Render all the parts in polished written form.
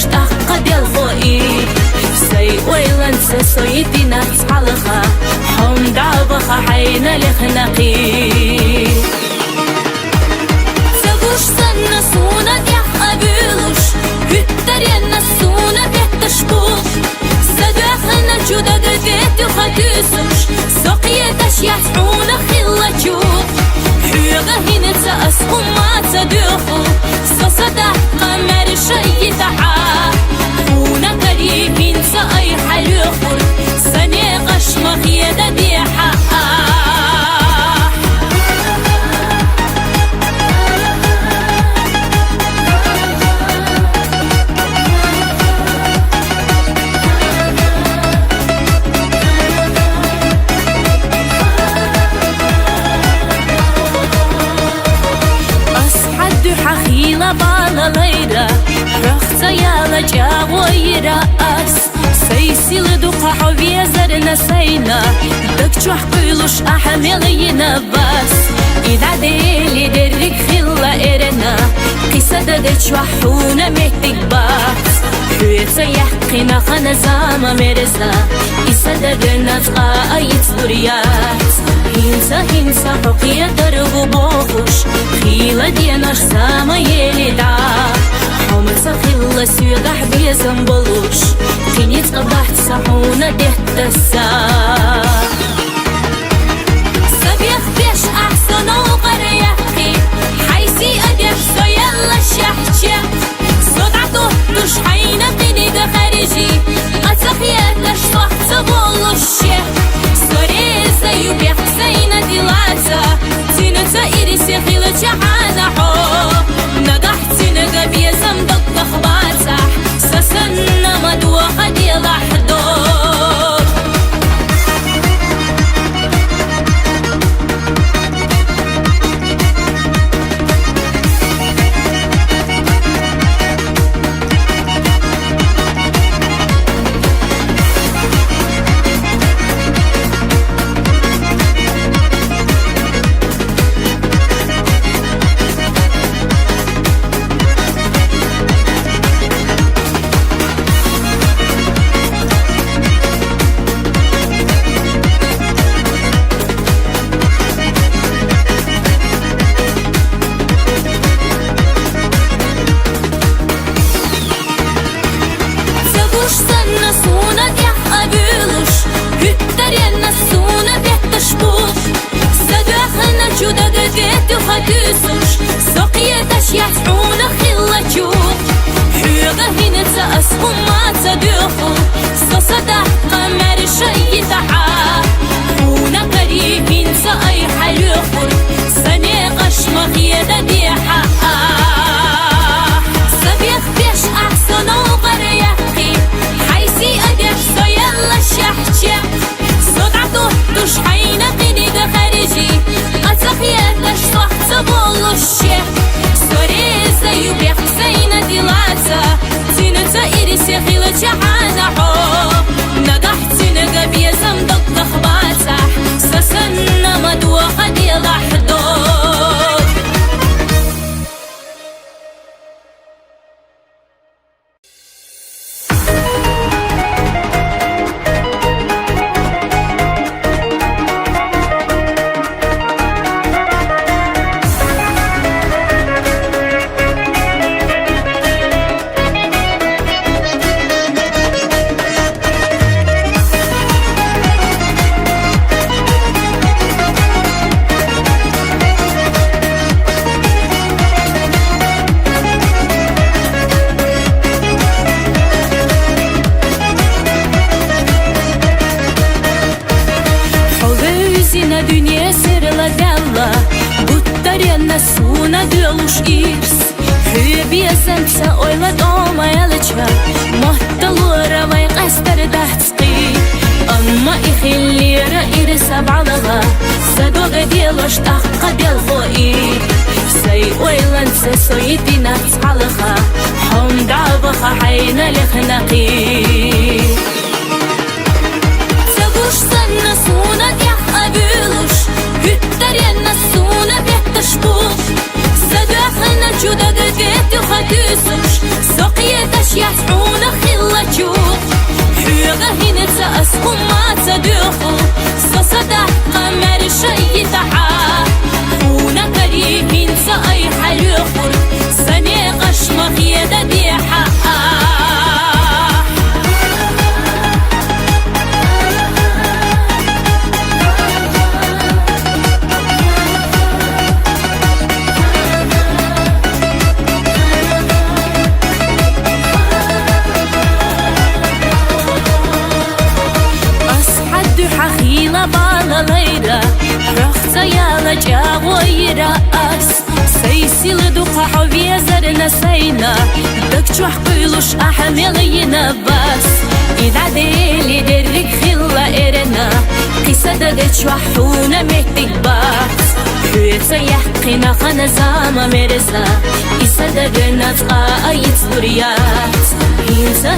قد الخوئي سي ويلنس سويتي نفس حلقة حم دعبخ حين لخنقي تغوش سنة سونة يحقبلوش هتر ينسونة بيتشبوخ سدوخنا جودا قديت وخدوسوش سقيتش يسعونا خلا جوخ حيوغا هنا تأسهم ما تدوخو سصدا قمر شي تحا هنا قريبين سأي حلوخور سني غشمخ يدا ديحا حخيلة بالا ليرة رخصة يالا جاوي رأس سيسيل دوقة حوية زرنا سينا دكتو حقيلوش أحملينا بس إذا ديلي درك خلا إرنا قصة دكتو حونا مهتك بس حوية يحقنا خنا زاما مرزا إسا دقنا فقا أيت سوريات هنسا حقية درغو بوخوش خيلة ديناش ساما يليدا حومسا خيلة سيغح بيزن بلوش قينيت قبحت سحونا دهت السا سبيخ بيش أحسن وغريحي حيسي أدف سيلا شحشة صدعته دوش حينا قيني دا خارجي أتخيات لش صحت بولوش سوريزا يبيخ سينا ديلاتا تينتا إريسي خيلة جحانا حو نقحتي نقبي زمدك تخباتح سسنا مدوخة دي لحدوك سقيتش يسعونا خلا جوخ حيوغا هنا تأسهم ما تدوخو سصدا قمر شي تحا هنا قريبين سأي حلوخور سني غشمخ يدا ديحا سبيخ بيش أحسن وغريحي حيسي أدف سيلا شحشة صدعته دوش حينا قيني دا خارجي أتخيات لش صحت بولوش سوريزا يبيخ سينا ديلاتا تينتا إريسي خيلة جحانا حو نقحتي نقبي زمدك تخباتح سسنا مدوخة دي لحدوك Dünya sırla della Buttaryanna suna dölüş irs Hübiye zemse oyla dolmayalıca Muhtalura vay qastar dahtski Amma ikhillira irisa balaga Sadoga diloş taqqa del khoi Say oylansa soyiti nafs halqa Hum da'baqa hayna likhnaqi Tagush sanna suna يحقبلوش هتر ينسونا بيتشبوخ سدوخنا جودا قديت وخدوسوش سقيتش يسعو جاوي رأس سيسيل دوقة حويزر نسينا دكتوح قيلوش أحملينا بس إذا ديلي درك خلا إرنا قصة دكتوحونا مهتك بس حيث يحقنا خنزام مرزا إسدرنا تقايت بريات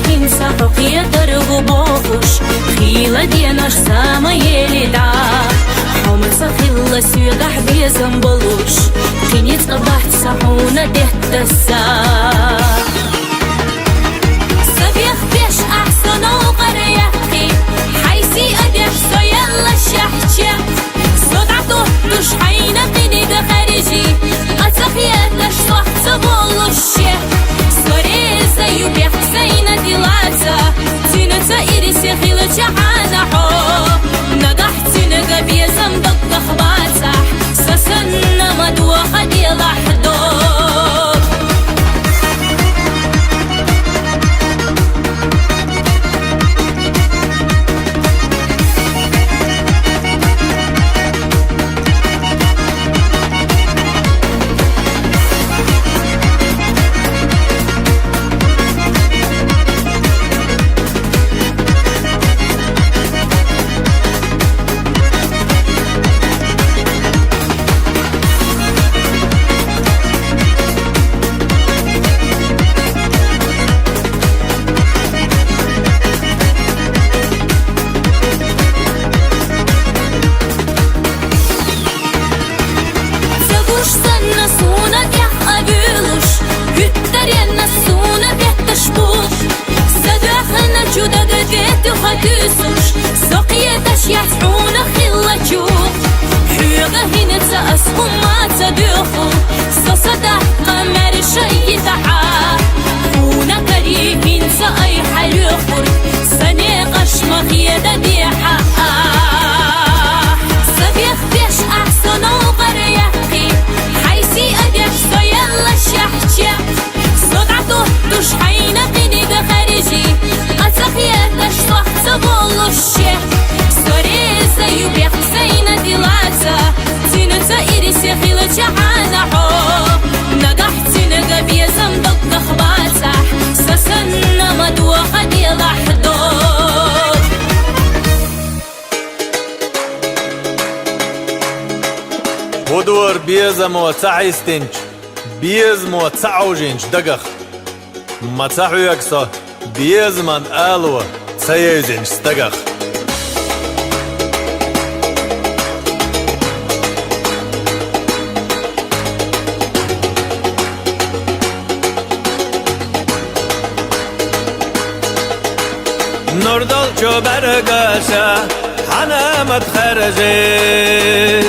هنسا حقية درغبوش خيلة ديناش ساما يلدع حمسا خيلة سيدح بيزن بلوش خينيت قبحت سحونا دهت الساق سبيخ بيش أحسن وقريحكي حيسي أدف سيلا شحشة صدعته دوش حينا قيني دا خارجي أتخيات لش صحت بولوشي سوريزا يبيح سينا ديلاتا تينتا إيريسي خيلة جعانا حو نقحتي نقبي زمدك دخباتح سسنا مدوخة ديلا حدوك يسعونا خلا جوخ حيغة هنا أسخم ما تدوخو سصدح قمر شي تحا خونا كريهين سأي حلوخر سنيقش مخيدة ديحا سبيخ بيش أحسن وقريحكي حيسي أدف سيلا شحشة صدعته دوش حينا قيني دا خارجي أتخياتش صحت بولوشي سوريزا يبيح سينا ديلاتا تينتا إيريسي خيلة جعانا حو نقحتي نقبي زمدك دخباتح سسنا مدوخة ديلا حدوك ودور بيز موتسع يستنج بيز موتسع وجنج دقخ متسعو يكسا بيز من آلوة سيزنج ستقخ نردل چو برگشا حنمت خرجه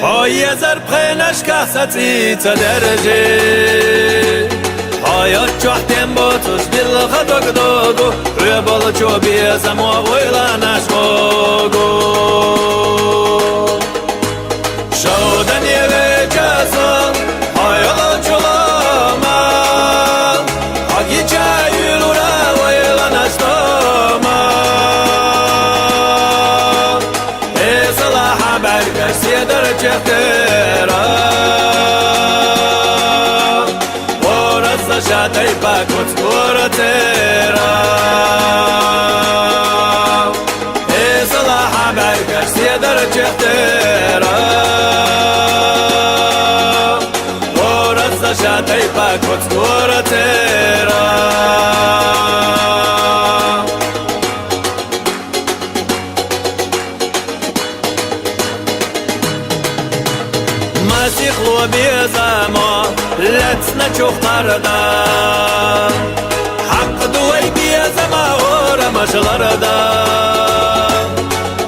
های زر پخینش کستی تدرجه hayat çahtem botuş bil khadok dogo rebol çobiye zamo voylanaş mogo şodan yeve cazan hayat çolama hagi çayulura voylanaş toma esala haber kasider çehtera شاتي باكوت كورتيرا إيه صلاح بركش سيدر جهتيرا ورز شاتي باكوت كورتيرا مسيخ وبيزاما لتنا چوخ قردا حق دوی بیزما ور مشلردا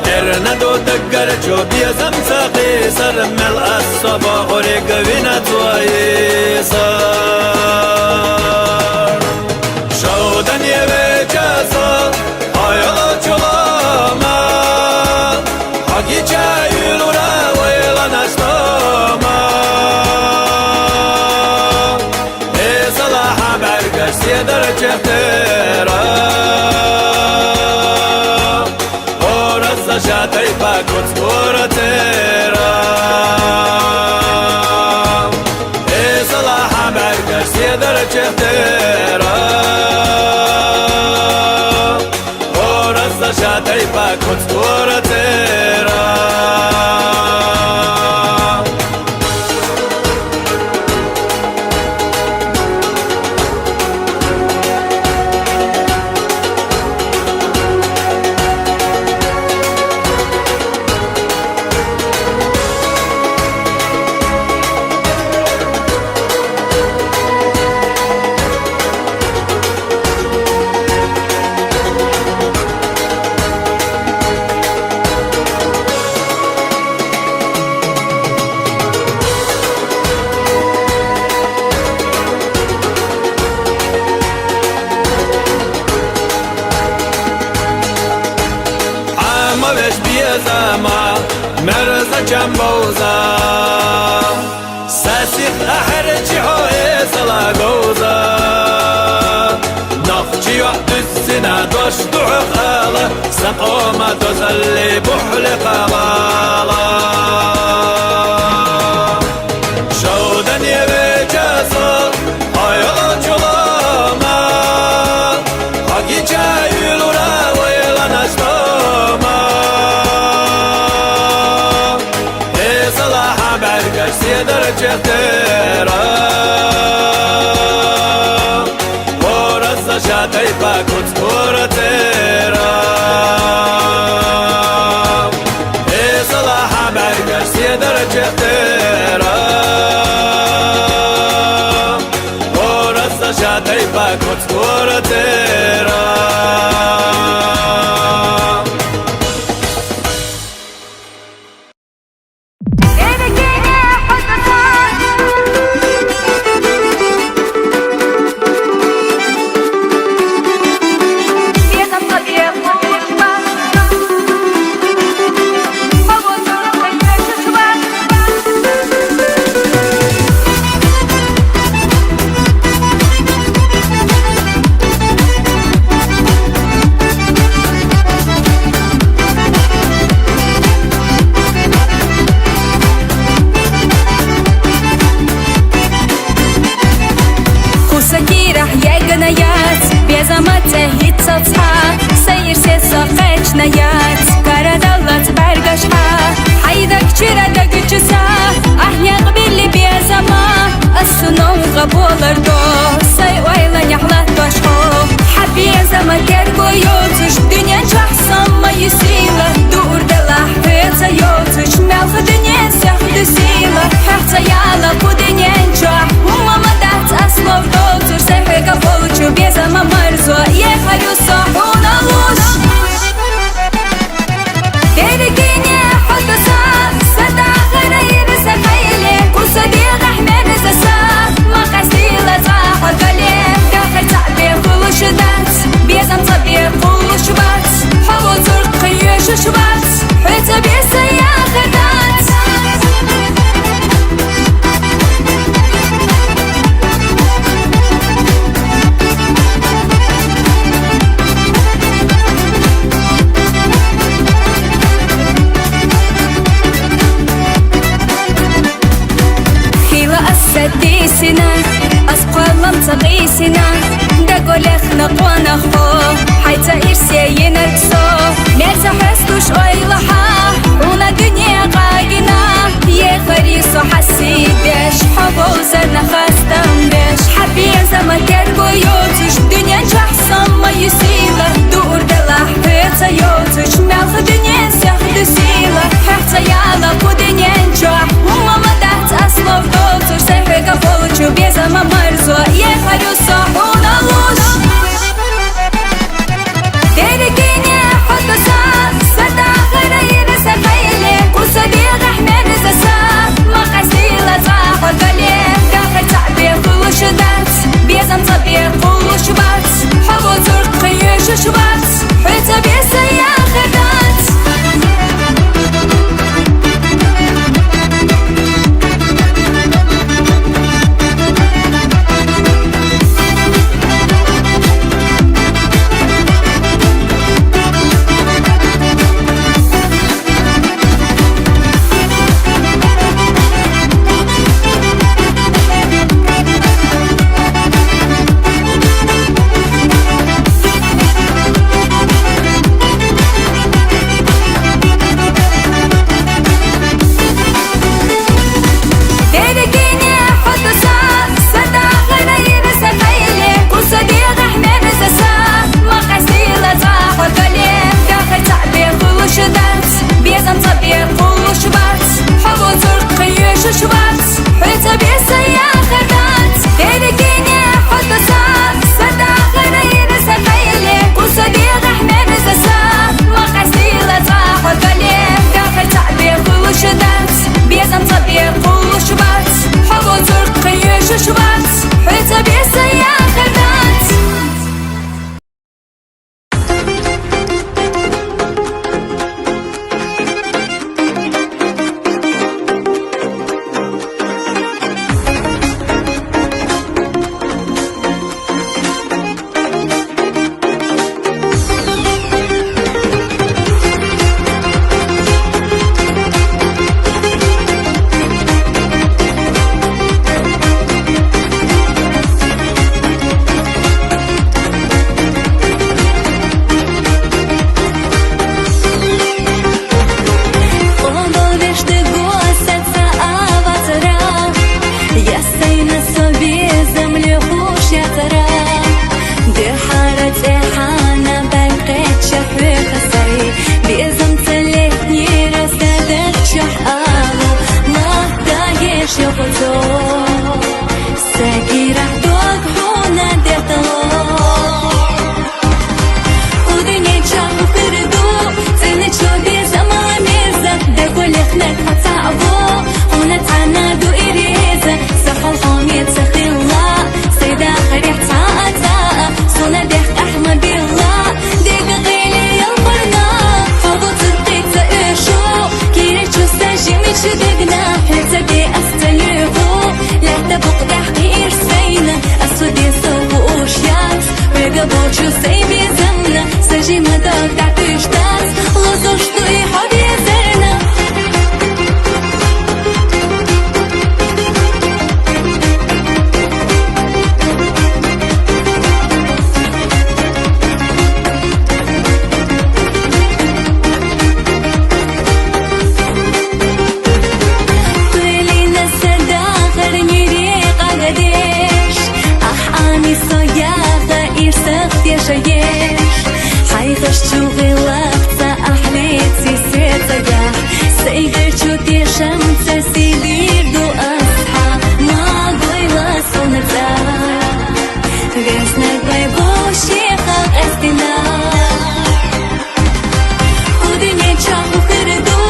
ارندو دگر چو بیزم سقی سر مل الصبا غرق وینت ویسار شودن یوی جزا آیالا چلاما حقی چایلورا ویلانشتاما سيدر جهتيرا ورز شاتي باكوت كورتيرا جنبوزا ساسيق أحرجي هوي صلا جوزا نخجي وقت السنة دوش دعق آلا سقوما تزلي بحلق آلا شودن يبي جاسل هايلا جلاما حقي جايل ورا ويلا نشتاما إصلاح برقش سيدر جهتيرا ورزا شاتي باكوت كورتيرا إصلاح برقش سيدر جهتيرا ورزا شاتي باكوت كورتيرا نيات كردلت برقشها حيدك شرد قجسا أحيا قبل بيزما السنو قبولر دو سيويلا نحلت بشخو حبي زما ترقو يوتش دنيا شخصا ما يسيلا دور دلح فيتا يوتش ملخ دنيا سخد سيلا حقتا يالا بدنيا نجح وما مدات أسمو دوتر سيحي قبولچو بيزما مرزو يخلو صحونا لوش ترقيني حدثا صدع غير سخيلي وصديق أحمد زسا ما قصدي لزاح قليل داخل تعبير كل شدات بيزم طبير كل شبات حول ترقي شبات حيث بيسيا خدات سديسنا أسقلم تغيسنا دقول اخنق ونخو حيتا إرسيين الكسو نرسا حسدوش أيلحا ونا دنيا قاقنا يخريسو حسيدش حبو زرنا خاستم بش حبي زما ترقو يوتش دنيا شخصا ما يسيلا دور دلح فيتا يوتش ملخ دنيا سخد سيلا حقتا يالا بدنيا نجح وما مدات أسمو دوتر سيحي قبولچو بيزما مرزو يخلو صحونا لوش ترقيني حدثا صدع غير سخيلي وصديق أحمد زسا ما قصدي لزاح قليل داخل تعبير كل شدات بيزم طبير كل شبات حبو ترقي شبات حيث بيسيا خدات شغلتو ساقي راح دوق هنا ديطلو ودنيا تشاهو كردو زينة شودي زمان ميرزا داكو لخنك هتعبو هنا تعنادو إريزا سخل حومية سخي الله سيدا خريح تعاتا سونا ديخ أحمد الله ديق غيلي يلبرنا فابو ترقيق تأشو كيري تشوستاجي ميشدقنا حتى دي أستليفو لا تبق دحقي إرسينا أسودي سوو أشياس رقبو تشوستي بيزمنا سجي مداك دعتوش تاس لزوش دوي حبي زرنا حيغش شوغي لغتا أحليتي سيتجا سيغر شوتي شمسة سيدير دو أصحى ما قويلة صنتا غيسنا قويبوشي خلق أستنا ودنيا تشاهو خردو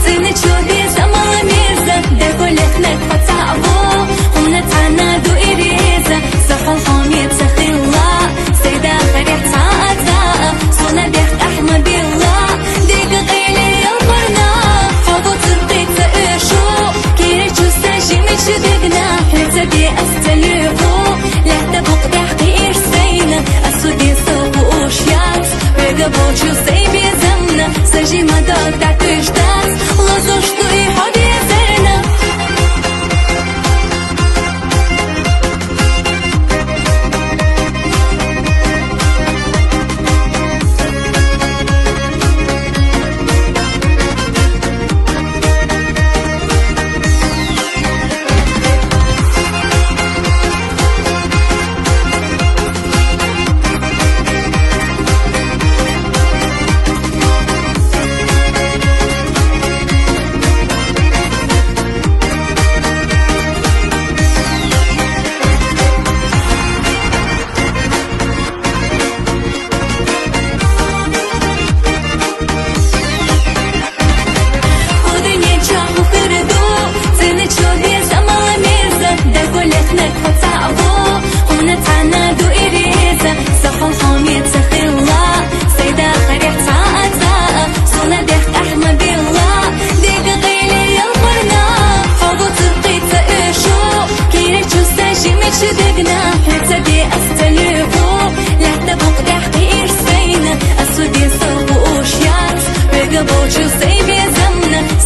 زينة شوهي زمان ميرزا داكو لخنك فتعبو هنا تعنادو إريزا سخل حومية سخي الله سيدا خريح تعاتا سونا ديخ أحمد الله ديق غيلي يلبرنا فابو ترقيق تأشو كيري تشوستاجي ميشدقنا حتى دي أستليفو لا تبق دحقي إرسينا أسودي سوقو أشياس رقبو تشوستي بيزمنا سجي مداك دعتوش داس لزوش دوي حبي زرنا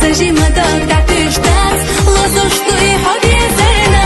سجي مداك دعتوش داس لزوش دوي حبي زرنا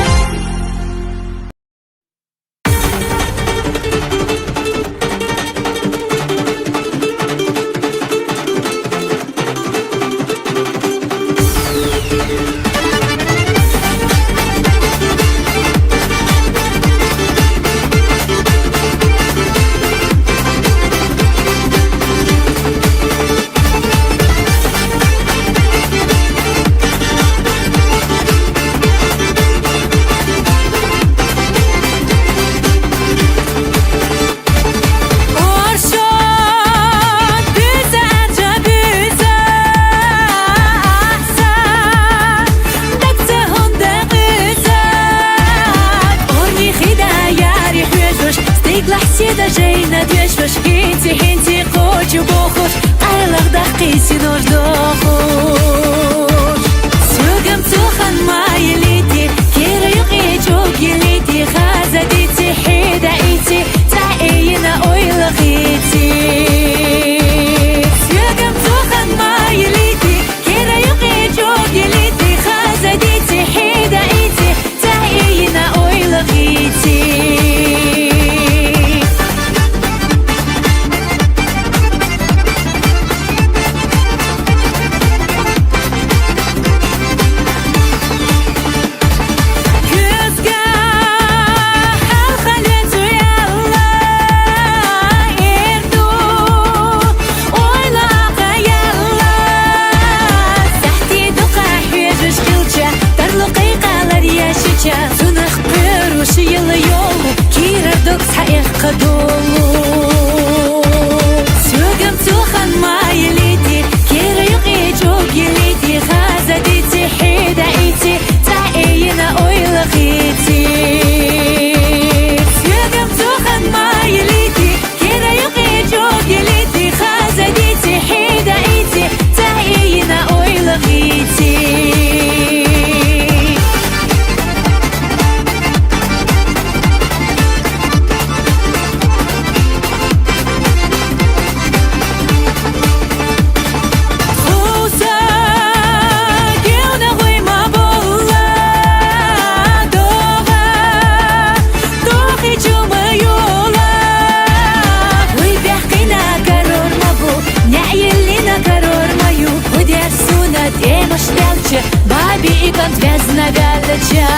Звездна галача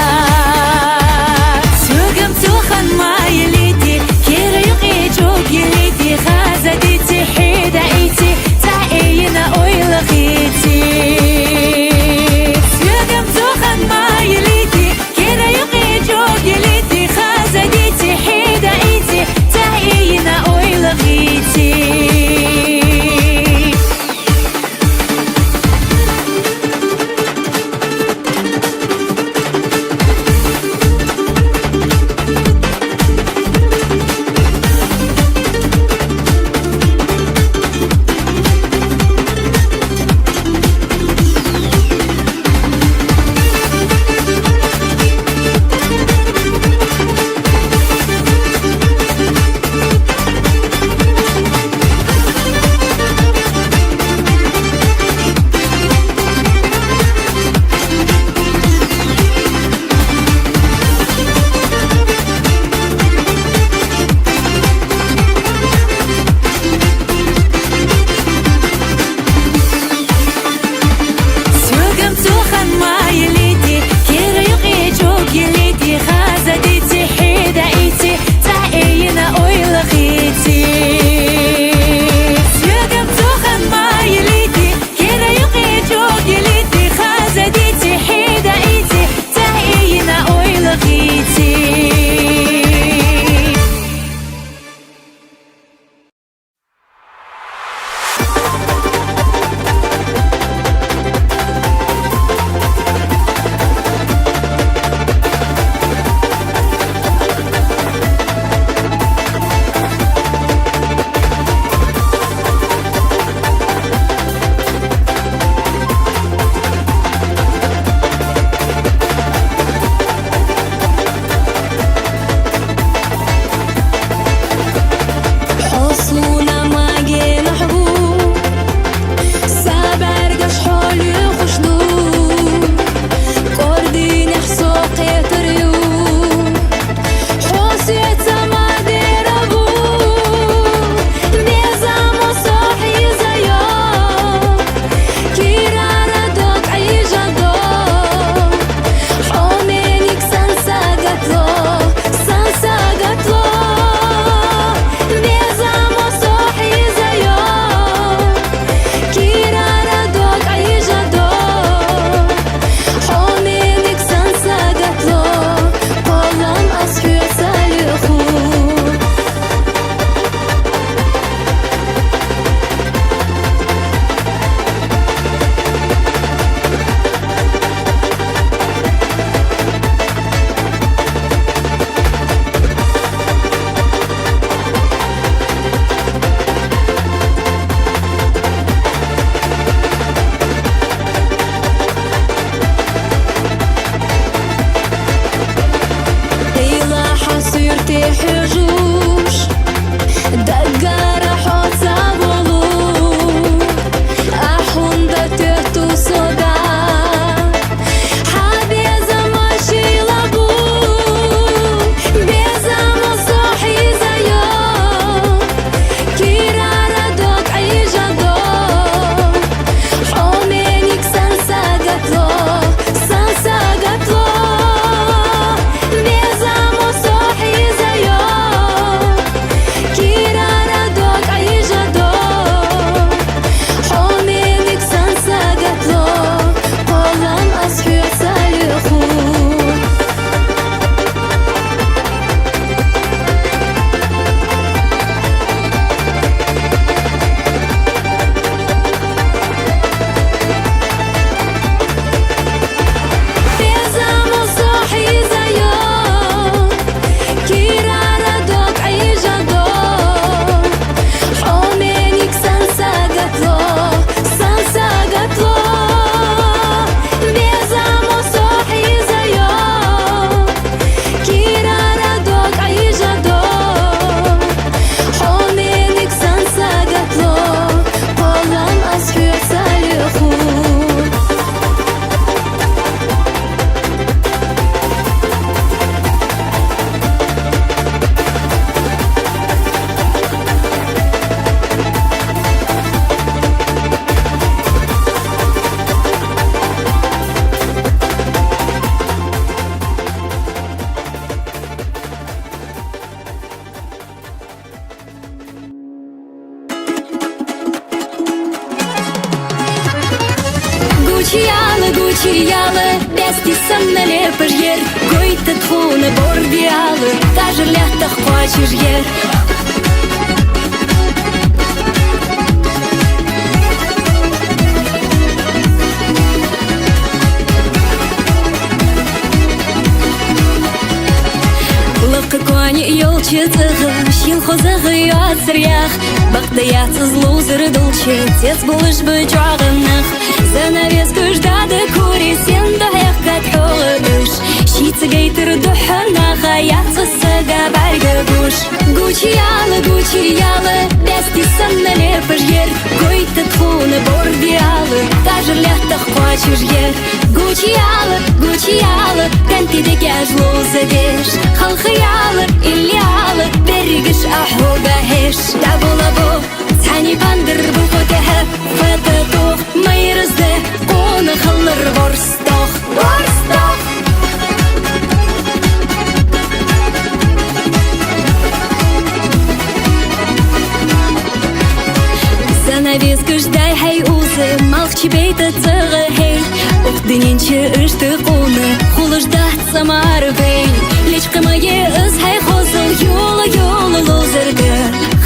Сюгам тухан майлити Кира юqi جوجليتي خازديتي حيدايتي تعينا ويلغيتي سيقم توخن مايليتي كيرا يقي جوجليتي خازديتي حيدايتي تعينا ويلغيتي гучиялы, бести сомнали пожьер, гой-то тхуны бордиалы, даже лятах хочешь ер. Какони елчатығы, шин хозығы яцырях, бақтаяцыз лузыр дұлчы, тец бұлыш бұчағынық. Занавес күждады көре, сен дұяқ қатхоғы үш, шицігейтір дұхына ғаяцыз сыға бәргі бұш. Гучиялы, бәсті сынналі пыжер, гойты тхуны бордиялы, даже лятах хочешь ер. Гучиялы, кәнтиді кәж лузы деш, халқиялы, иллиялы, бергіш ахуға хеш. Дабулабу, цәни бандыр бұл фотеха, фәті тоқ, майрызды, қоны қылыр борстық. Занавес күждай хай узы, малқчы бейті цығы хей, Ухдыненче үшті қуны, құлыждат самар бей. Леч қымайы үз хай қозыл, юлы лузырды,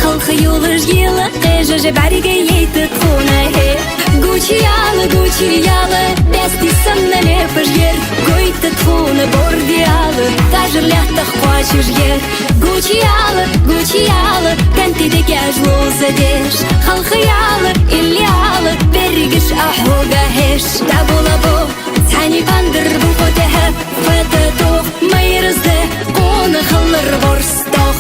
халқы юлыж елі қежі бәріге ейті қуны хей. Гучиялы, бәсті сымналі пыжер, гойты тхуны бордиялы, даже лятах хочешь ер. Гучиялы, кәнтиді кәж лузы деш, халқиялы, иллиялы, бергіш ахуға хеш. Дабулабу, цәни бандыр бұл фотеха, фәті тоқ, майрызды, қоны қылыр борстық.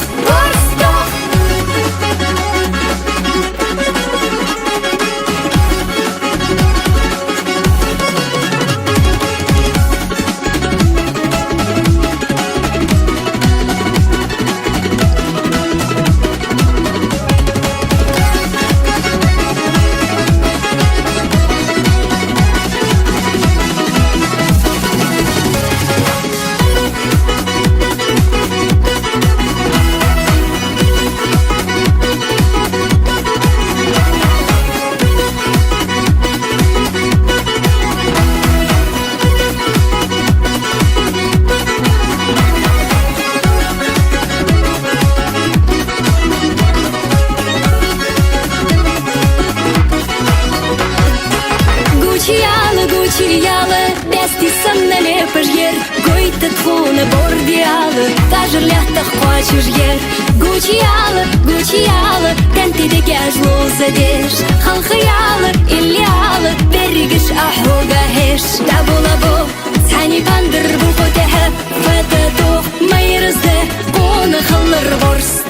Гучиялы, бәсті сымналі пыжер, гойты тхуны бордиялы, даже лятах хочешь ер. Гучиялы, кәнтиді кәж лузы деш, халқиялы, иллиялы, бергіш ахуға хеш. Дабулабу, цәни бандыр бұл фотеха, фәті тоқ, майрызды, қоны қылыр борстық.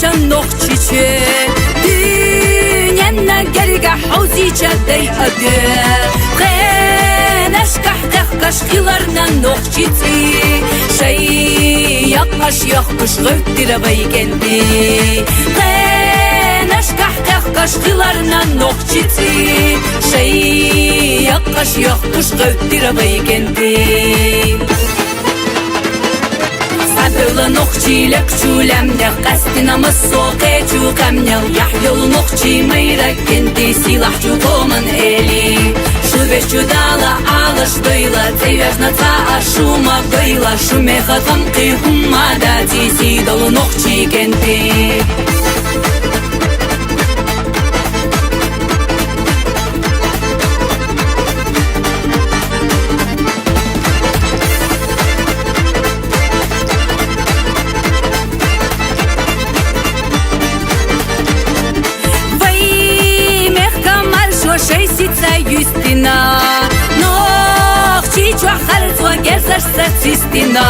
Can nohçiçe Dünyanna gerga hauziça dey adı Ghenaş kahtaq kaşkilarna nohçici Şey yakmaş yakmış gövdire baygendi Ghenaş kahtaq kaşkilarna nohçici Şey yakmaş yakmış gövdire baygendi Sabırlı nokçilek çulemde Qastinamız soğuk çuqamnel Yahyolu nokçi mayrak kendi Silah çuqoman eli Şubeş çudala alış dıyla Teyvejna ta aşuma dıyla Şumeha tamqi hummada Tisi dolu nokçi kendi шейсица юстина, нох чичу харцва герзашса цистина.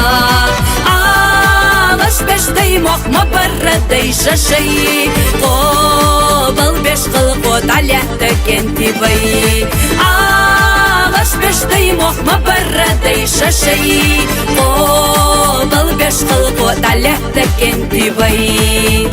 Алаш бештай мохма баррадай шашай, қобал беш қылқот аляхта кентибай. Алаш бештай мохма баррадай шашай, қобал беш қылқот аляхта кентибай.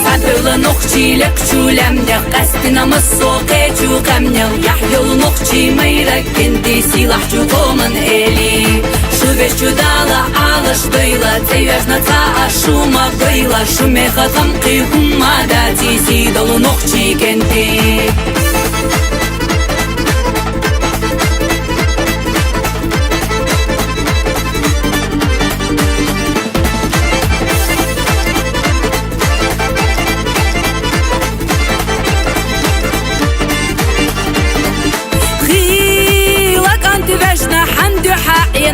Садылы нухчилек чулемде қастинамыз соқе чуқамнел. Яхьюл нухчи майрак кенди силах чуқомын эли. Шувеш чудала алыш дойла, цевежна ца ашума гойла. Шумеха тамқи хумада тиси долу нухчи кенди.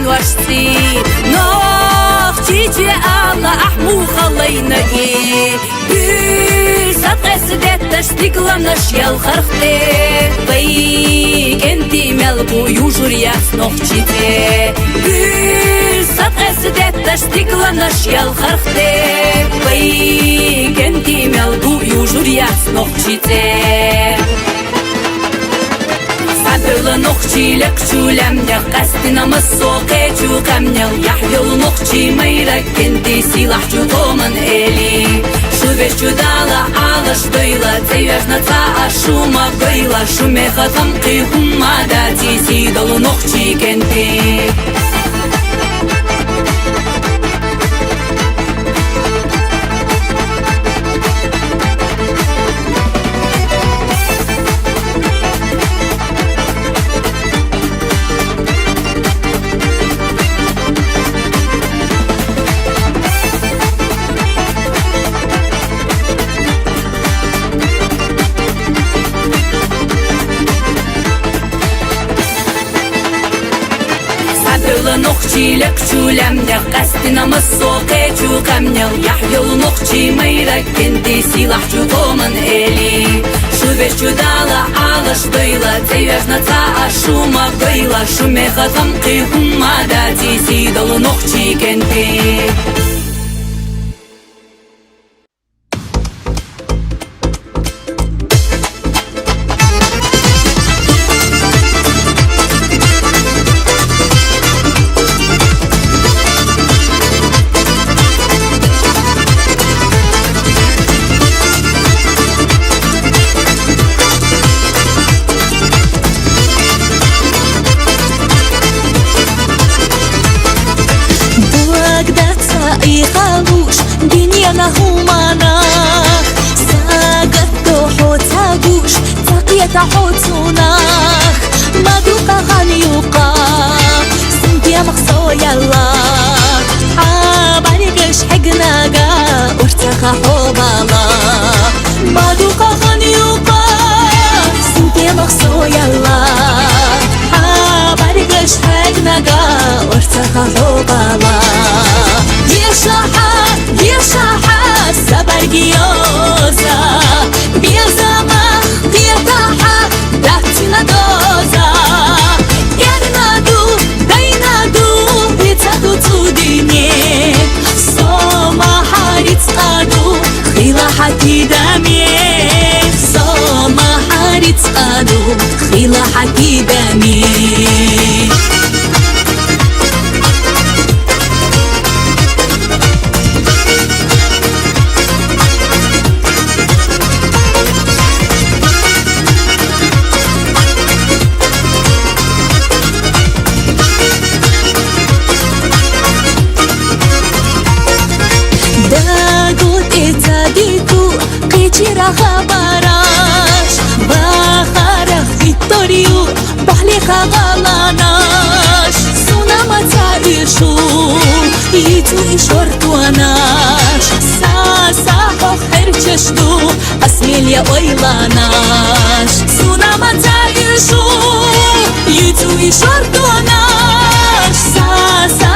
واشتي نوخ تيجي الله أحمو خليناكي بيسات قصدت تشتيقلناش يا الخرختي بيك انتي ملبو يوجور ياس نوخ تيجي بيسات قصدت تشتيقلناش يا الخرختي بيك انتي ملبو يوجور ياس نوخ تيجي Садылы нухчилек чулемде қастинамыз соқе чуқамнел. Яхьюл нухчи майрак кенди силах чуқомын эли. Шувеш чудала алыш дойла, цевежна ца ашума гойла. Шумеха тамқи хумада тиси долу нухчи кенди. Нухчилек чулемде қастинамыз соқе чуқамнел. Яхьюл нухчи майрак кенди силах чуқомын эли. Шувеш чудала алыш дойла, цевежна ца ашума гойла. Шумеха тамқи хумада тиси долу нухчи кенди. دنيانا همانا ساقت حوتاقوش تقيت حوتوناخ مدوقا غنيوقا سنتيا مخصو يلا عباليقش حقناقا ارتخا حوبالا مدوقا غنيوقا سنتيا مخصو يلا عباليقش حقناقا ارتخا حوبالا يشاحة سبرجيوزا بيزما بيتاحة داتنا دوزا يرنادو دينادو بيتادو توديني صوما حارت قادو خيلا حكي دامي صوما حارت قادو خيلا حكي دامي خبراش بخارخ فيتوريو بحليقة غلاناش سونا ما تعيشو يتو إشورتواناش ساسا خير تشدو أسميليا ويلاناش سونا ما تعيشو يتو إشورتواناش ساسا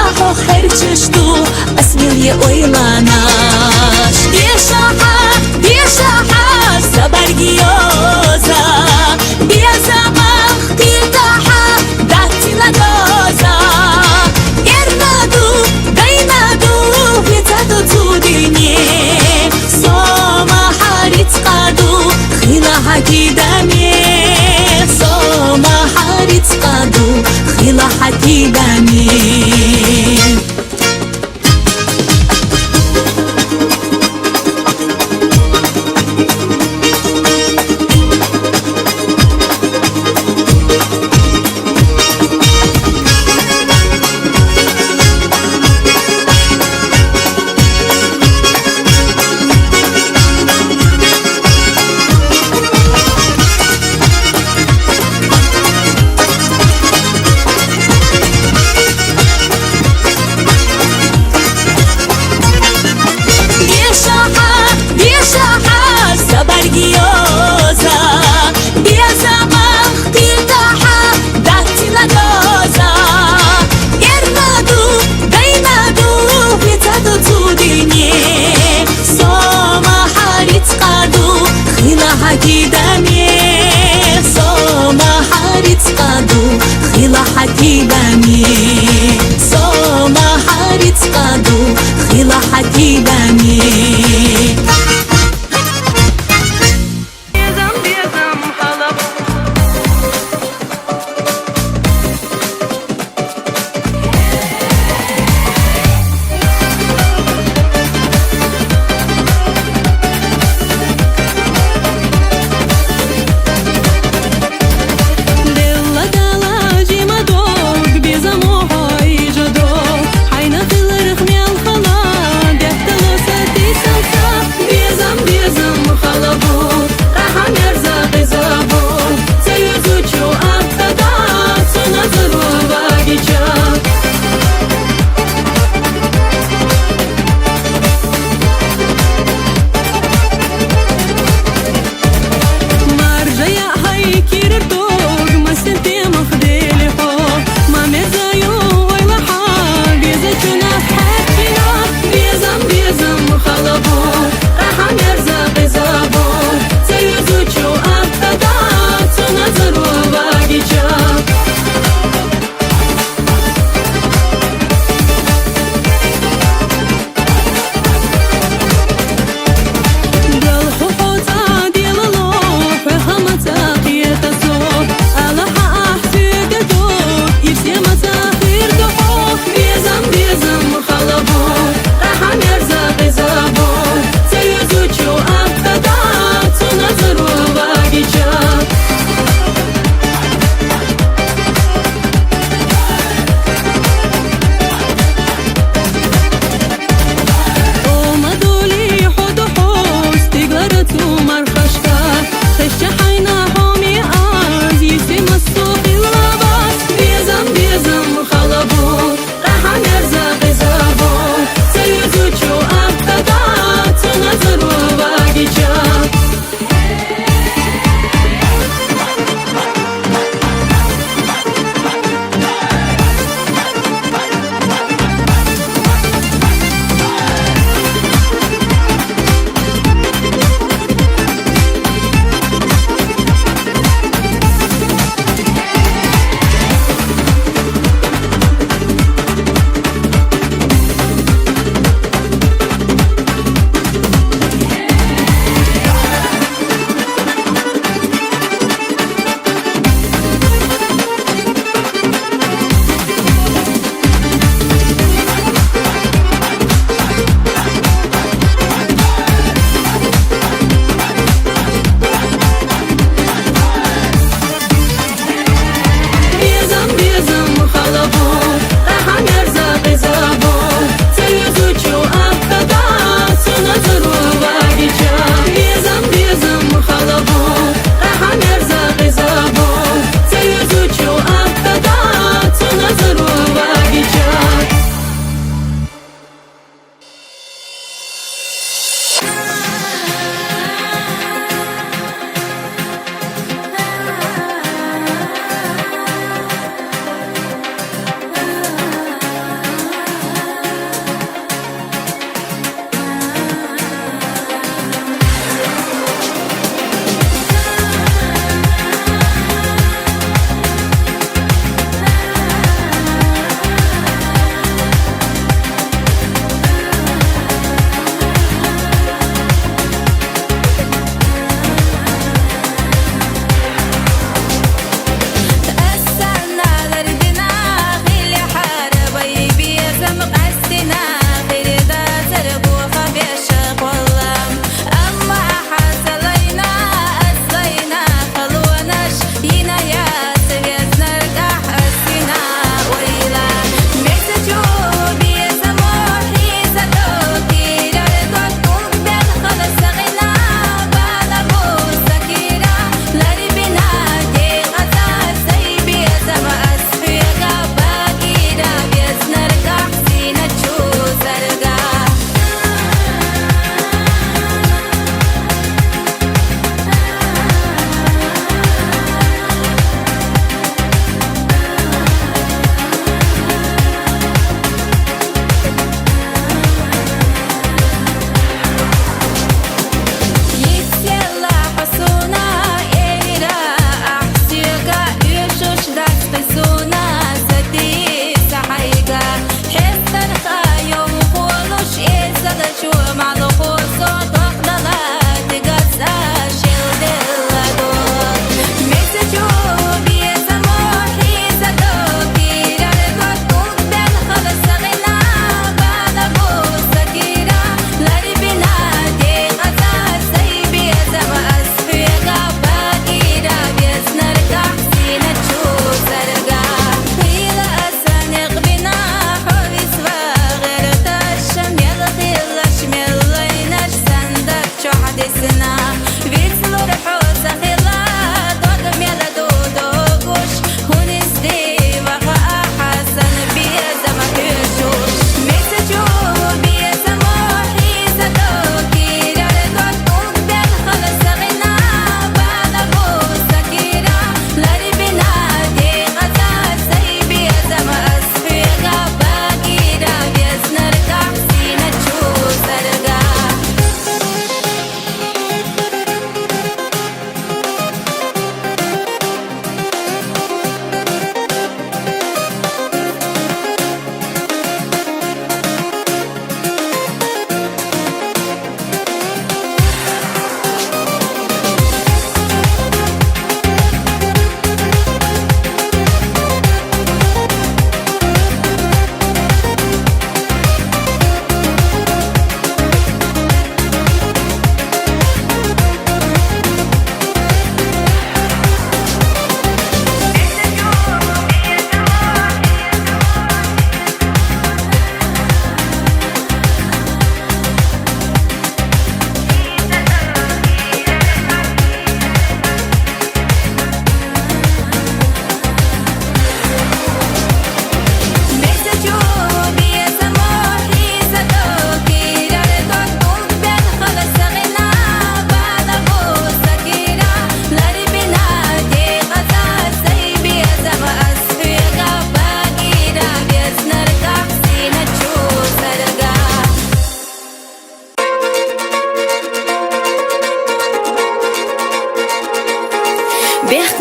خير تشدو أسميليا ويلاناش يشاحة سبرجيو حكيدامي صوما حارت قادو خيلا حكيدامي Gioza, biasa mah datina doza, ernadu, dainadu, vitadu tudinye, soma harit qadu, khila hakidamye, soma harit qadu, khila hakidamye, soma harit qadu, khila hakidamye. Hayna kılarık miyal kala, dehtalos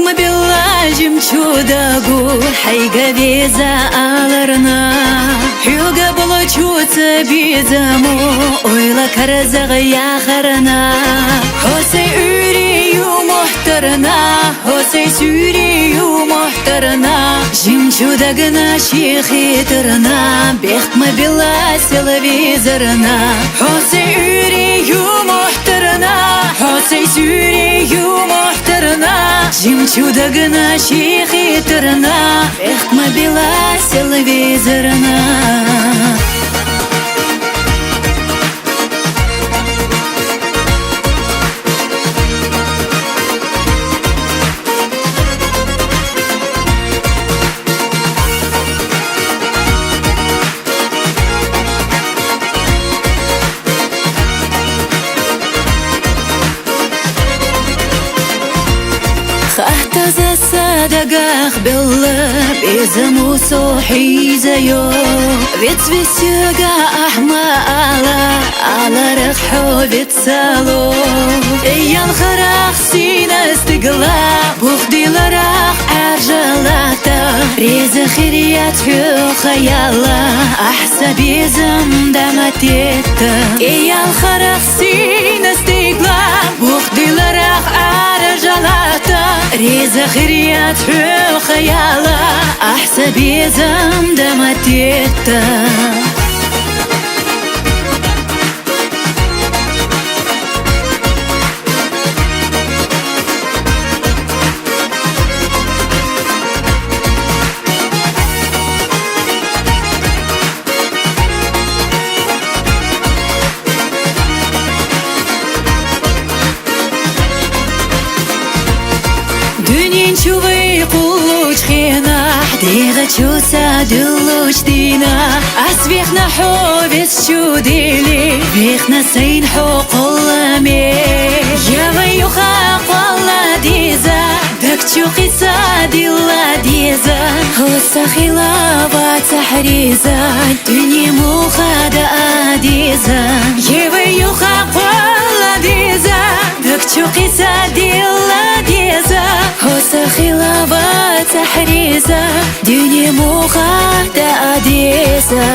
Бехма белажим чудагу Хайга веза аларна Хюга получуца бизаму Ойла карзага яхарна Хосей үрию мухтарна Хосей сүрию мухтарна Жим чудагна шихитрна Бехма бела телевизорна Хосей үрию мухтарна Хосей сүрию мухтарна Жим чудагна шихитрна Бехма бела телевизорна Хахтаза садагах белла Безаму сохи зайо Вицвисюга ахмала Ala rexho vitsalo Eyal kharaq sina stigla Bukhdi laraq arjalata Reza khiriyat hu khayala Ahsabi zamdamatita Eyal kharaq sina stigla Bukhdi laraq arjalata Reza khiriyat hu khayala Ahsabi zamdamatita Dünyen çuvay kuluç khina Diga çusa duluç dina Asvikhna hovis çudili Vikhna sayn huqulami Yava yukha qalla diza Dak çuqisa dilla diza Hussa khilava tahriza Dünya mukhada adiza Yava yukha qalla diza Dak çuqisa dilla diza Hussa khilava tahriza Dünya mukhada adiza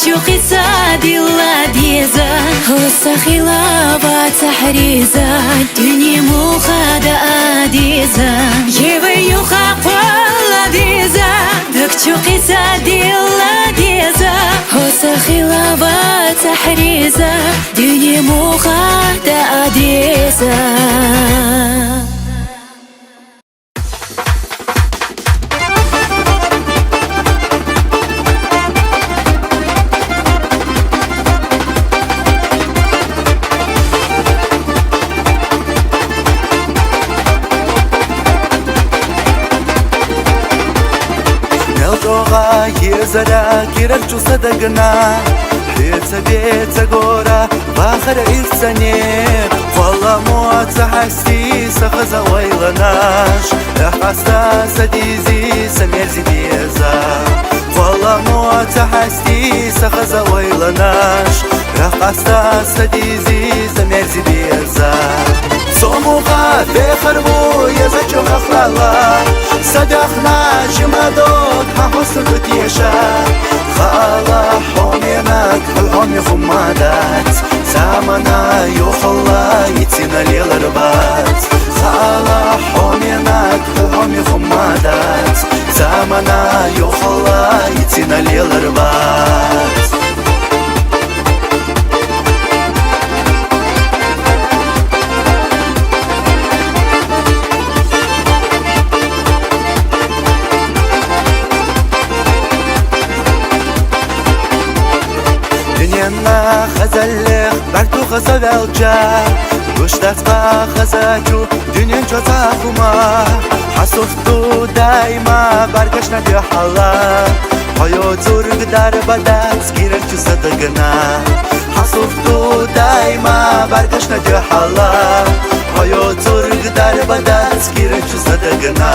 Чуқиса дилла диза Хуса хилава tahriza Dünya mukhada adiza Yewe yuha qalla diza Dak чуқиса dilla diza Husa khilava tahriza Dünya mukhada adiza Zara kirar chusa dagna Hitsa betsa gora Bakhar irsane Walla muatsa hasti Sakhaza waylanash Hasta sadizi Samerzi dieza Walla muatsa hasti Sakhaza waylanash Hasta sadizi Samerzi dieza Somuqa bekharbu Yazachu khaflala Sadakhna Jimadot Hahusr butiyasha Khala hominak Halhomi khumadat Samana yukhalla Yitina lilarbat Khala hominak Halhomi khumadat Samana yukhalla Yitina lilarbat غزلخ برتو خسوالجا گشتتقا خزاجو دنین چو تاخوما حسفتو دایما برگشت ندی حالا هایو زورگ در بدت گیرن چو صدقنا حسفتو دایما برگشت ندی حالا هایو زورگ در بدت گیرن چو صدقنا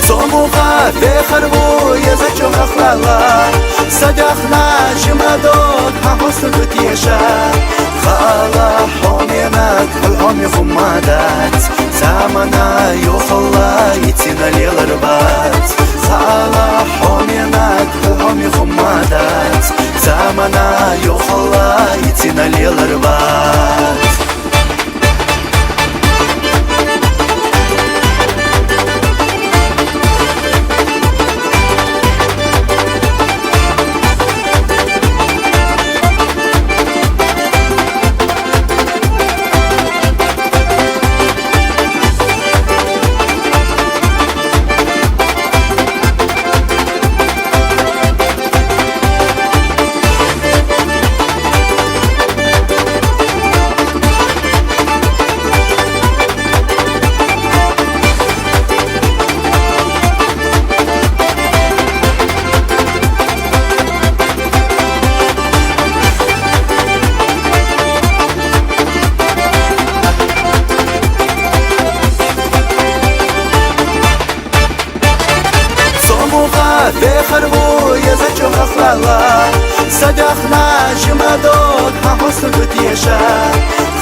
صموغا بخربو يزجو خخلالا صدقنا جمادوك حمصر بتيشا خالا حومينك الحومي خمادات زامنا يوخلا يتينا ليلربات خالا حومينك الحومي خمادات زامنا يوخلا يتينا ليلربات بخربو يزجو خخلالا صدقنا جمادوك حمصر بتيشا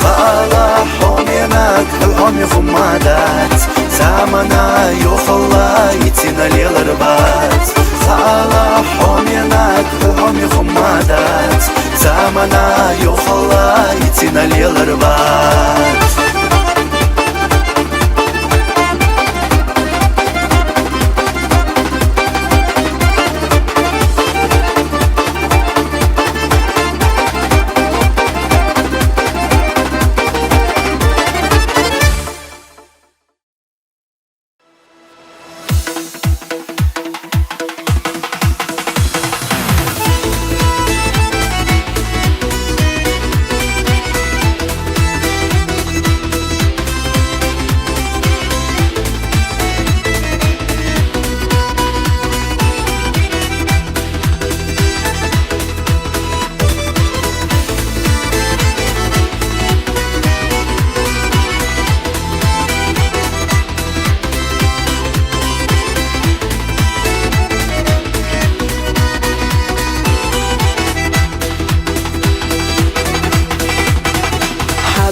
خالا حومينك الحومي خمادات زامنا يوخلا يتينا ليلربات خالا حومينك الحومي خمادات زامنا يوخلا يتينا ليلربات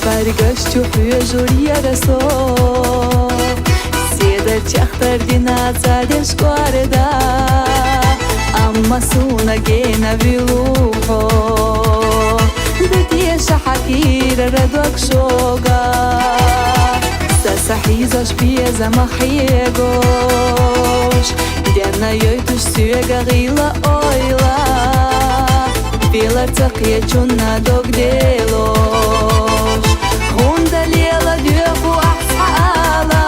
برگشت و حجوری رسول سیدر چختر دینا زادش کاردا اما سونا گینا ویلوخو دتیش حکیر ردوک شوگا سسحیزش بیزا مخیگوش دینا یویتوش سویگا غیلا اویلا بیلر تقیه چونا دوگ دیلوش هوندا ليلة ديوكو أحسالا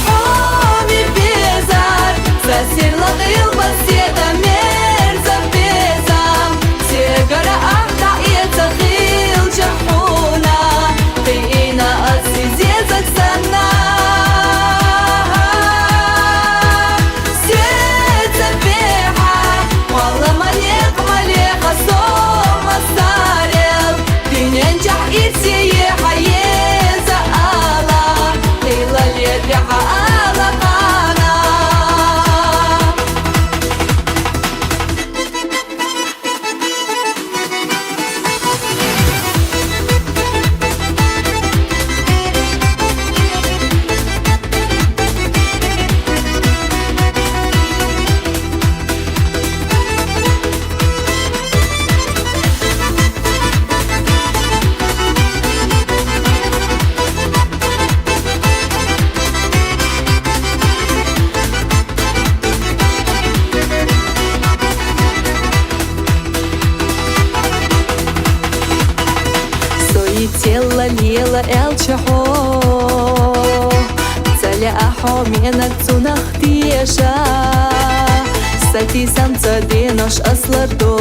حومي بيزار فاسير لغيل بسيطة ميرزا بيزام سيقرا أحدع يتخيل جحونا قينا أسيزيزك سنة سيتا بيحة والله مليق مليق صوم السارل ينجح يتسيي حيزة آلا ليلة اليدرحة آلا قانا Тело лела элчахо Цаля ахо менак цунах тиеша ساتي سمسة ديناش أصلردو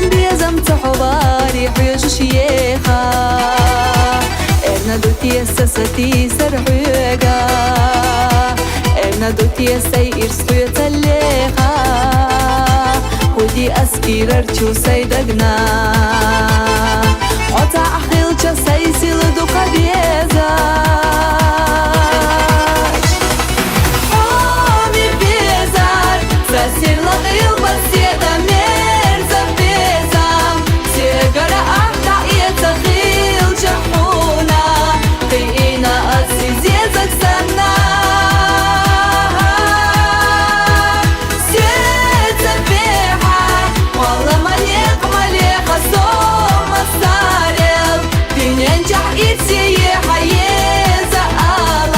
بيزم تحواري حيوش شيخا إرنا دوتي سساتي سرحيقا إرنا دوتي سيئر سخيط الليخا ودي أسكير أرتشو سيدقنا قطع أخيلشا سيسيل دو قبيزا Сир лағил баседа мерза безам Сегара ахта ета хил чахуна Кайина асизезак сана Сердце беха Валла малеха сома сарел Диненчах итсие хаеза ал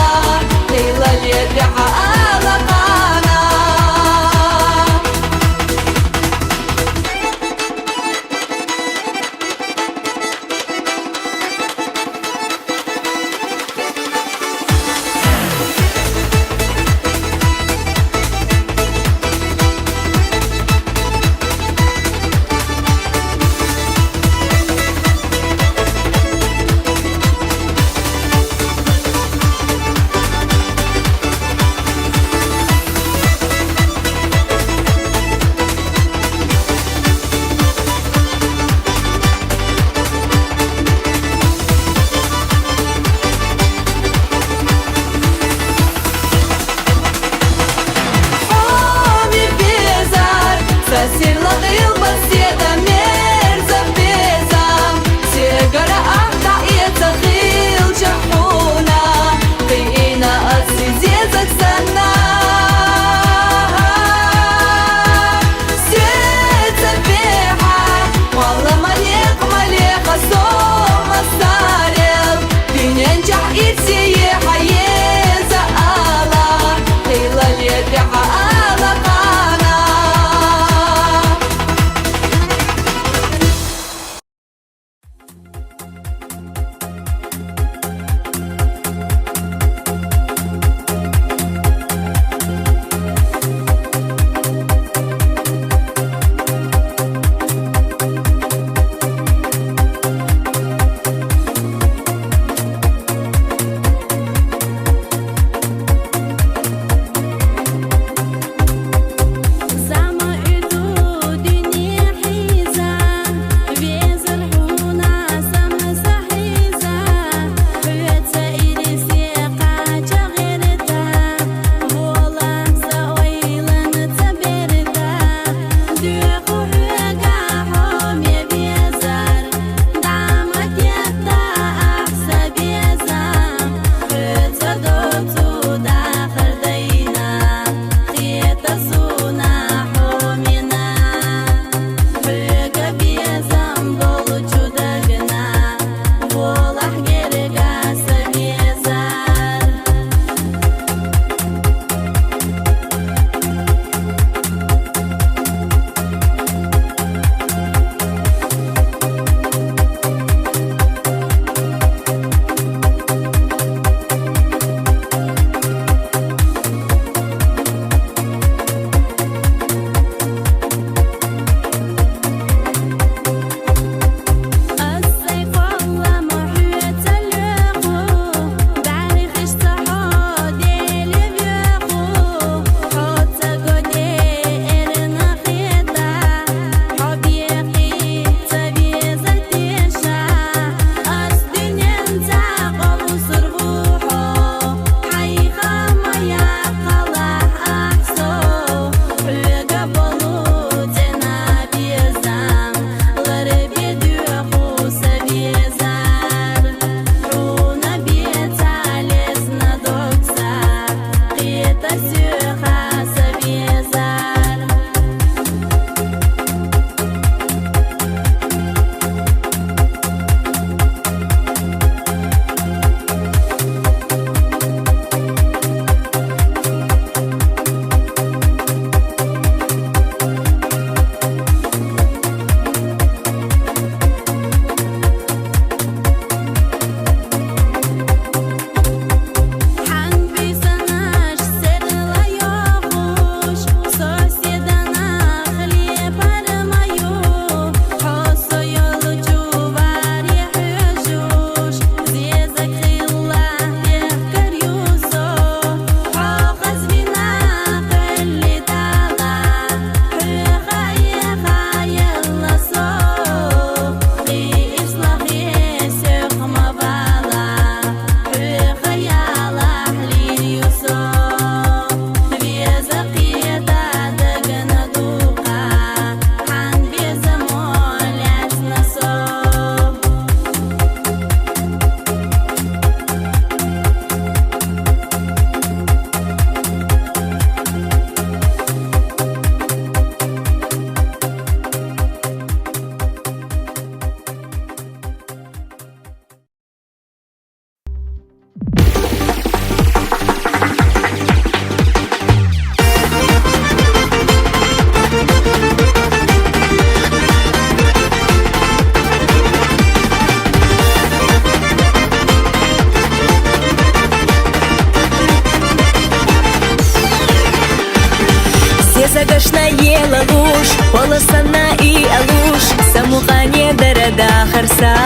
Слышно ела луж, полосана и алуш, самухание дорода харса.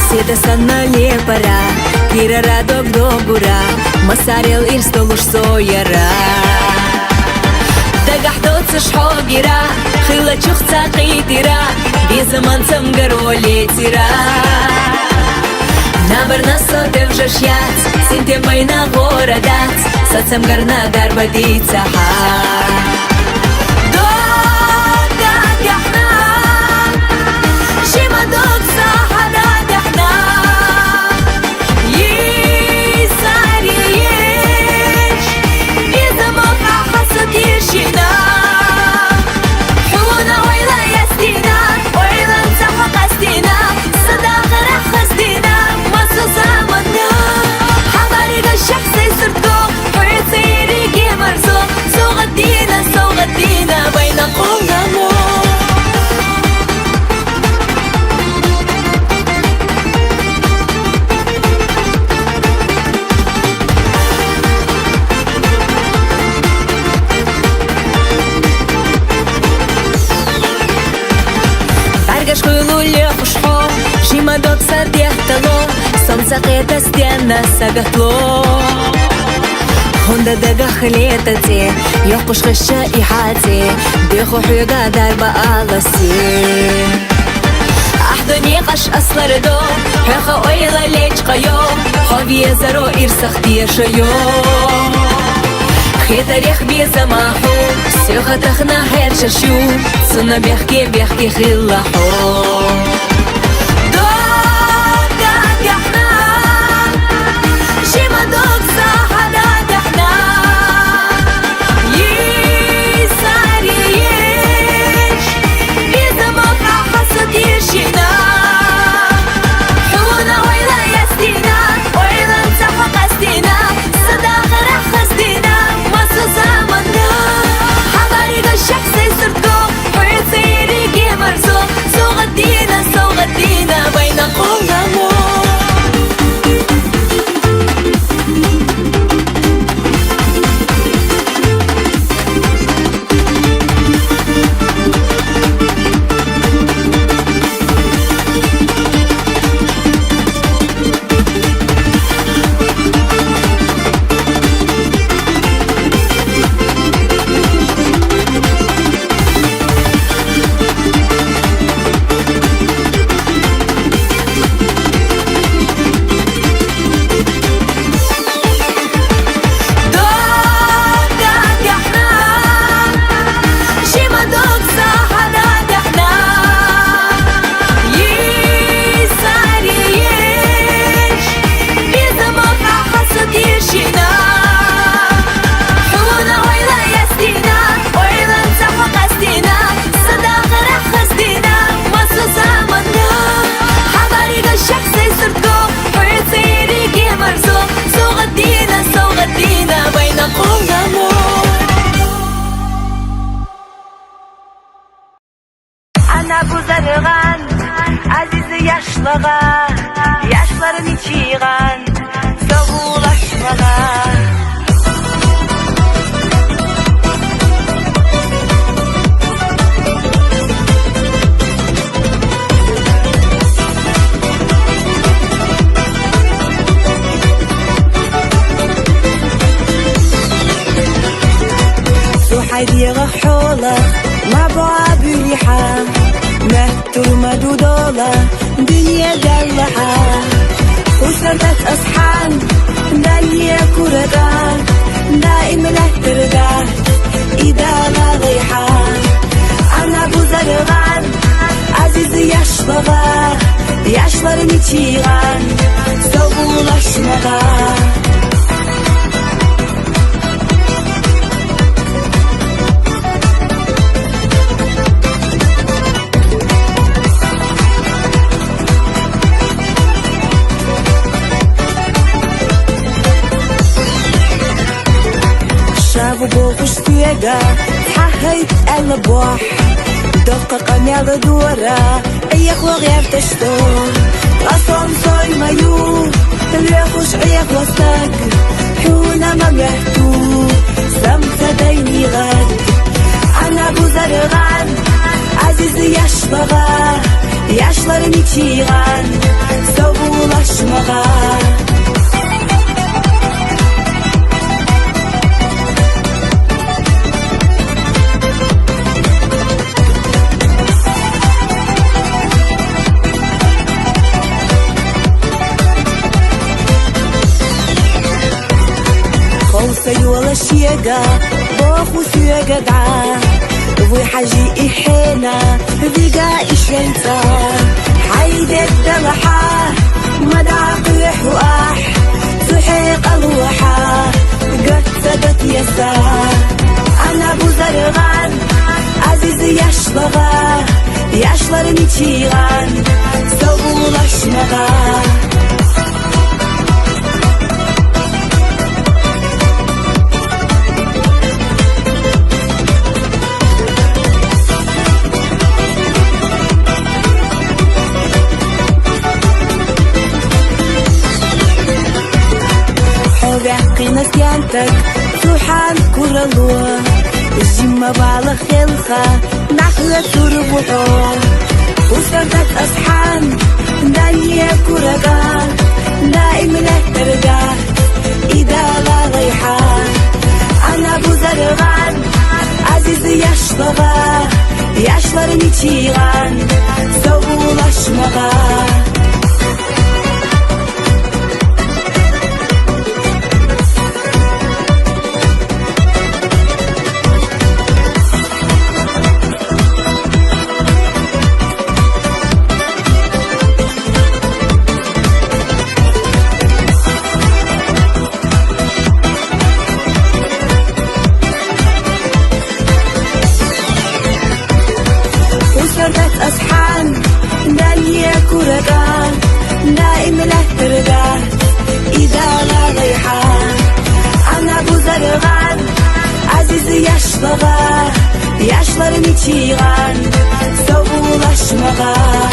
Седа санна лепара, кира радок добура, масарел ир столуш сояра. Дагахтоц шхогира, хила чухца қитира, безаман самгар олетира. Набарна сотев жашьяц, синте майна городац, сацам гарна дарбадица ха. Дода дяхна, шима докса хада дяхна. Есари еш, безамоха хасад ешина. Хуна ойла ястина, ойлан цаха кастина, сада гара хаздина. Замана, хабарига шахсы сурдо, поэцериге марзо, согадина, вайна колнамо. Баргаш хуйлуле хушхо, шимадот садехтало. Солнце это стена сагатло. Хонда дагах летати, йохуш хыша и хати, беху хюга дарба аласи. Ахдони қаш аслардо, хэха ойла лечқайо, хавие заро ирсахтие шайо. Хетарех безамаху, сёха тахна хершашу, цуна бехке хиллахо. Бузарыган, азизы яшлага, яшларын ичиган, согулашмага. Сухайдига хола, мабуа бюлиха. مهتر مدودولا دنيا دلها وشردت أصحان دنيا كردان دائما اهتردان إذا لا ضيحان أنا بزرغان عزيز يشبغان يشبر نتيغان سوول أشمغان بوغشتيغا حهيت البوح دقق ميال دورا ايخ وغير تشتور غصون صوي مايو اليخوش ايخ وستاق حونا ما بيحتو سمت ديني غاد دا بوخو سوى قدعا وي حاجي إحينا بيقا إشلنتا حيد الدلحة مدعق يحواح سحيق الوحة قد سدت يسا أنا أبو زرغان عزيز يشبغا يشلر نتيغان سوبو لشمغا قينا سيانتك سوحان كورلوا الجمة بعلى خلخة نحلة تربطو وسرتك أصحان دانية كورقان دائما ترقى إذا لا ريحان أنا أبو زرغان عزيز يشبغا يشلر نتيغان سوبو لشمغا أصحان دانية كورقان دائما له ترقى إذا لا ريحان أنا أبو زرغان عزيز يشبغا يشلر نتيغان سوبو لشمغا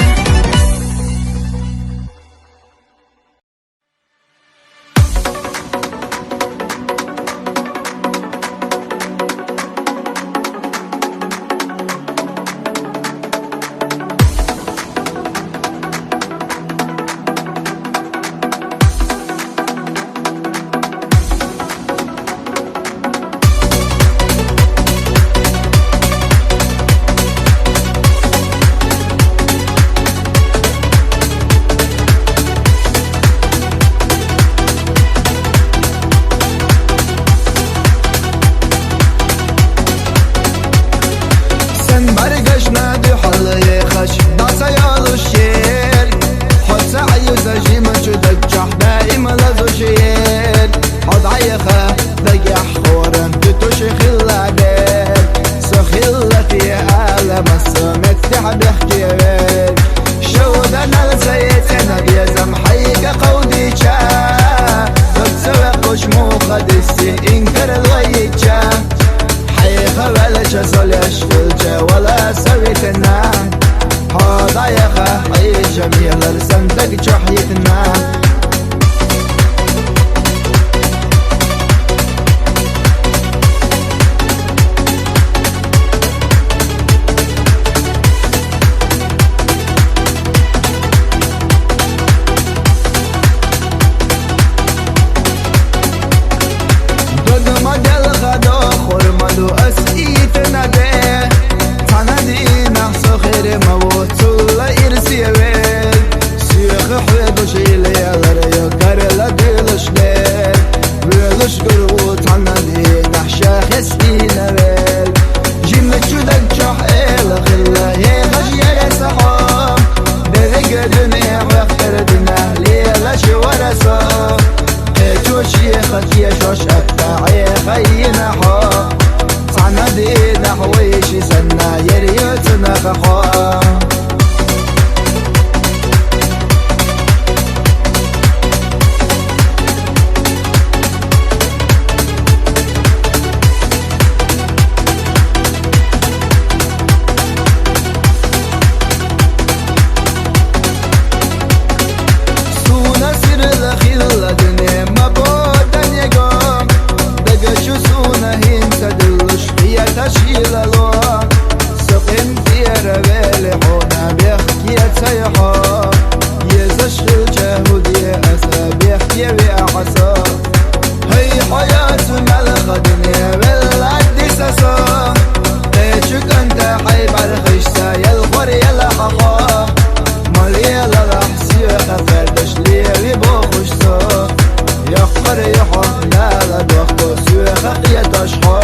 فريحة لا لا دوخ سوى خقية أشحار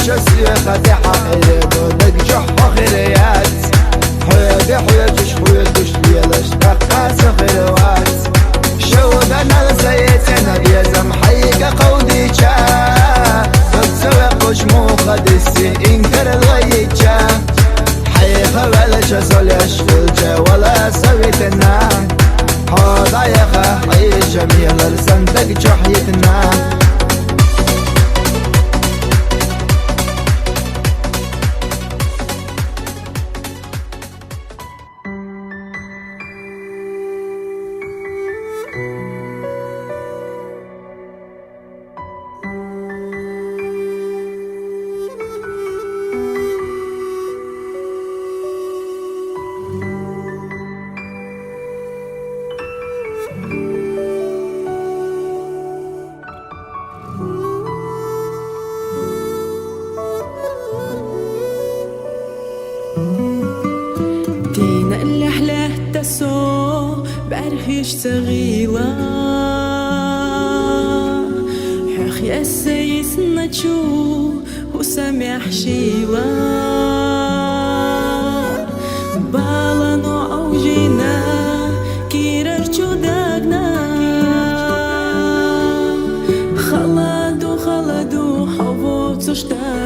شسي خدي حقيري دودك جح خيريات حيدي حيدش حيدش ليلش تقاس خيروات شو دانا لسيتنا بيزم حيقا قودي جا تتسوي قش مو قدسي انكر الغيجا حيقا ولا جزولش فلجا ولا سويتنا هذا يخا حي جميل لسندك جحيتنا دينا اللي حلاه تسو بعرفيش تغيلا حخ يا سيس نتشو وسامح شيلا بالانو اوجينا كيرر جوداغنا خلادو خلادو حوو تشتا